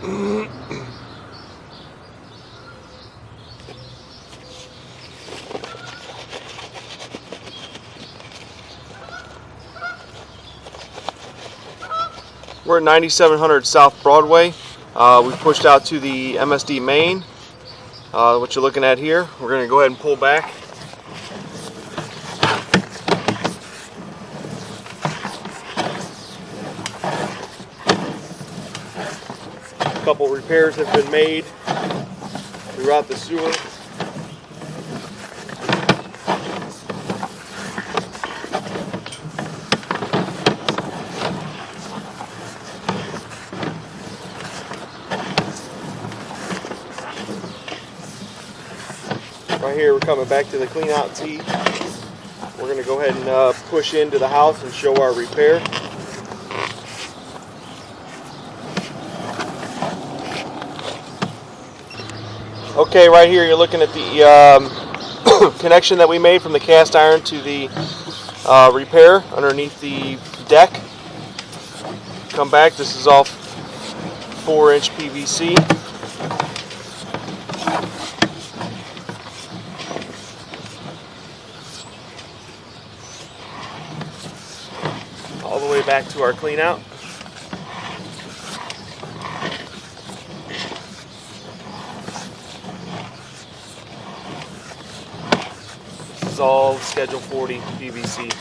We're at 9700 South Broadway. We pushed out to the MSD main, what you're looking at here. We're going to go ahead and pull back. A couple repairs have been made throughout the sewer. Right here, we're coming back to the clean out tee. We're going to go ahead and push into the house and show our repair. Okay, right here you're looking at the connection that we made from the cast iron to the repair underneath the deck. Come back, this is all 4-inch PVC. All the way back to our clean out. This is all Schedule 40 PVC.